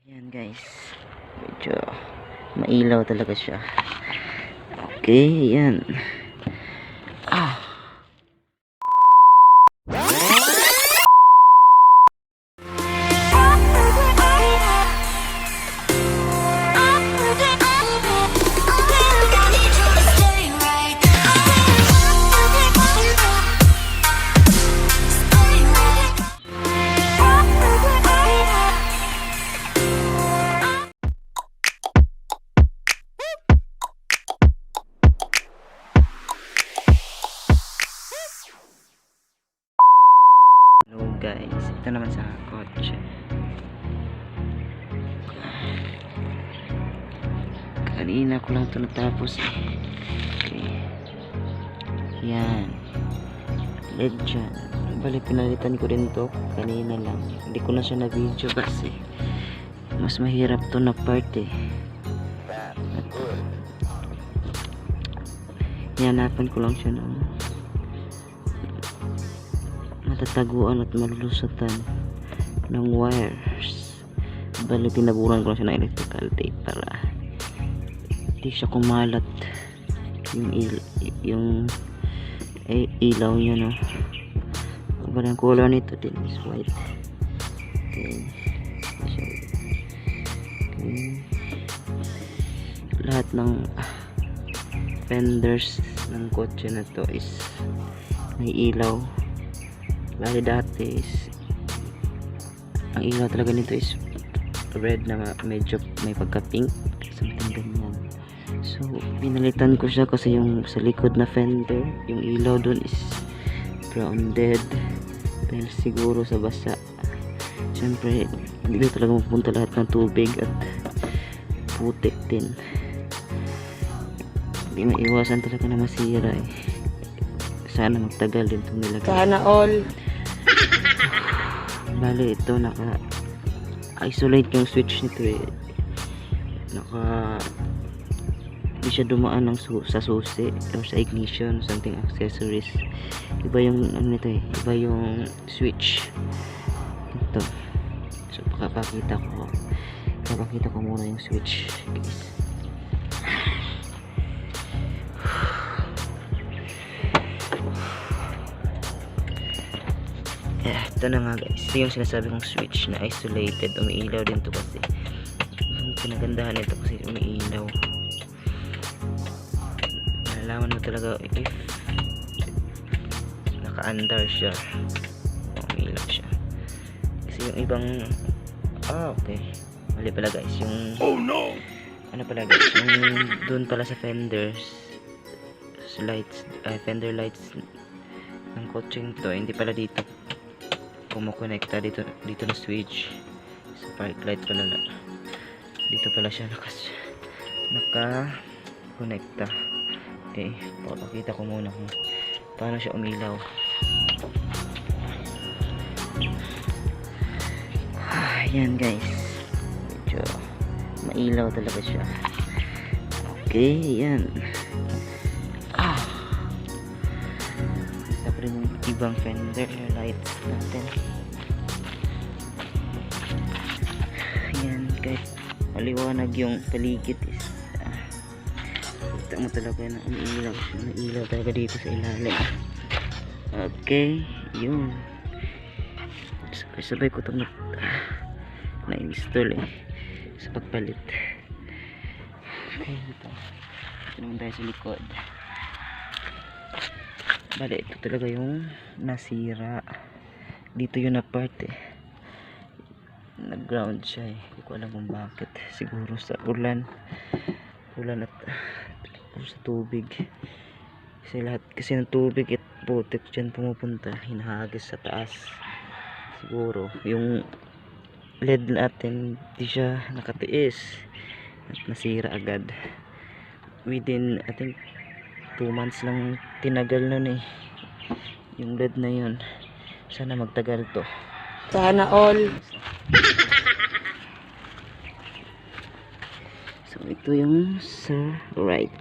Yan guys, medyo mailaw talaga siya. Okay, yan. Hello guys, ito naman sa kotse. Kanina ko lang ito natapos eh. Okay. Yan. LED dyan. Bali pinalitan ko rin to kanina lang. Hindi ko na siya na video kasi mas mahirap to na part eh. Hinapan ko lang siya ng matataguan at malulusutan ng wires. Bali tinaburan ko lang siya ng electrical tape para hindi siya kumalat yung ilaw niya, no. Bali ang color nito din is white. Okay. Lahat ng fenders ng kotse na to is may ilaw. Bali dati is ang ilaw talaga nito is red na medyo may pagka pink, something ganyan. So pinalitan ko siya kasi yung sa likod na fender, yung ilaw dun is grounded dahil siguro sa basa. Siyempre dito talaga mapupunta lahat ng tubig at putik din. Hindi maiwasan talaga na masira eh. Sana magtagal din itong nilagay. Sana all. Bali ito naka isolate yung switch nito eh. Hindi siya dumaan ng sa susi or sa ignition, something accessories. Iba yung ano nito eh, iba yung switch ito. So papakita ko muna yung switch guys. Ito na nga guys, ito yung sinasabi kong switch na isolated. Umiilaw din to kasi yung pinagandahan nito kasi umiilaw. Malalaman mo talaga if naka-under siya, umiilaw siya. Kasi yung ibang okay, mali pala guys, yung ano pala guys, yung dun pala sa fenders lights, fender lights ng coaching to, hindi pala dito kumukonekta dito na switch sa park light pala. Dito pala siya naka konekta. Okay, papakita ko muna kung paano siya umilaw. Yan guys, medyo mailaw talaga siya. Okay, yan. Tapos yung ibang fender lights natin. Yan, kahit maliwanag yung paligid is kita mo talaga na umiilaw talaga dito sa ilalim. Okay, yun. Sabay ko itong na-install eh sa pagpalit. Okay, ito naman tayo sa likod. Bale, ito talaga yung nasira dito yung na part eh, nag ground siya eh. Hindi ko alam kung bakit, siguro sa ulan at sa tubig kasi ng tubig at putik dyan pumupunta, hinahagis sa taas. Siguro yung LED natin di siya nakatiis at nasira agad within I think 2 months lang tinagal nun eh yung LED na yun. Sana magtagal to. Sana all. So ito yung sa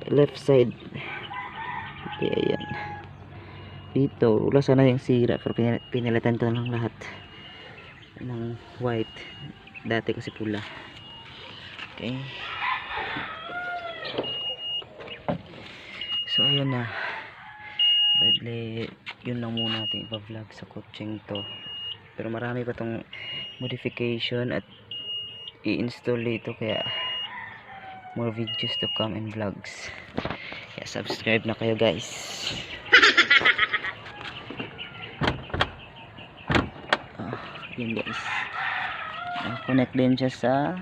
left side. Okay, ayan. Dito wala sana yung sira pero pinalitan to ng lahat ng white. Dati kasi pula. Okay. So ayun na. Badle, yun lang muna natin ipa-vlog sa kutseng to. Pero marami pa tong modification at i-install dito, kaya more videos to come and vlogs. Kaya subscribe na kayo guys. Yun guys. Connect din siya sa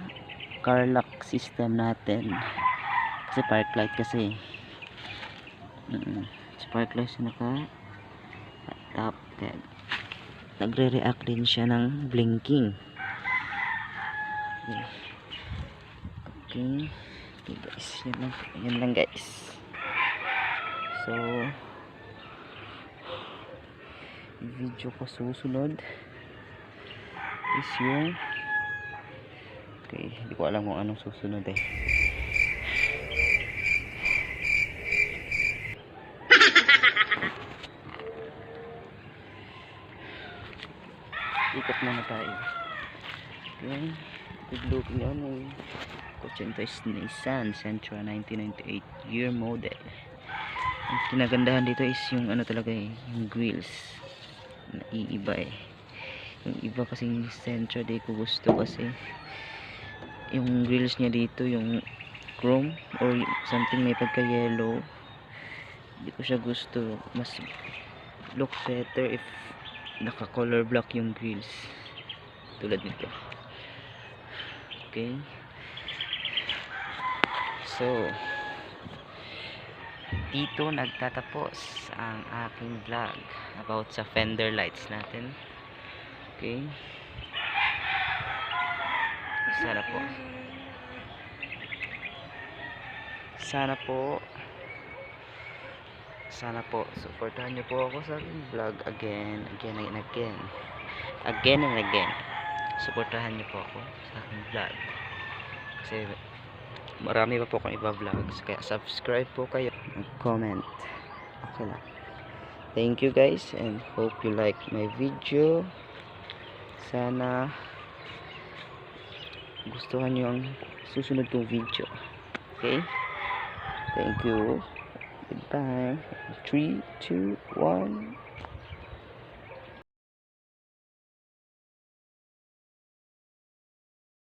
car lock system natin. Kasi park light kasi. Sa park light siya naka-tap. Kaya nagre-react din siya ng blinking. Okay. Okay guys, yun lang guys. So video ko susunod is yung hindi ko alam kung anong susunod eh. Ikot muna tayo. Okay, good looking on yung kotse ito is Nissan Sentra 1998 year model. Ang kinagandahan dito is yung ano talaga eh, yung grills. Naiiba eh. Yung iba kasing Sentra di ko gusto kasi yung grills niya dito yung chrome or something may pagka yellow. Hindi ko siya gusto. Mas look better if naka color block yung grills tulad nito. Okay, so dito nagtatapos ang aking vlog about sa fender lights natin. Okay, sana po supportahan niyo po ako sa vlog again and again. Supportahan niyo po ako sa aking vlog kasi marami pa po akong iba vlogs, kaya subscribe po kayo, comment. Okay lang. Thank you guys and hope you like my video. Sana gustuhan niyo ang susunod kong video. Okay, thank you. Goodbye. 3, 2, 1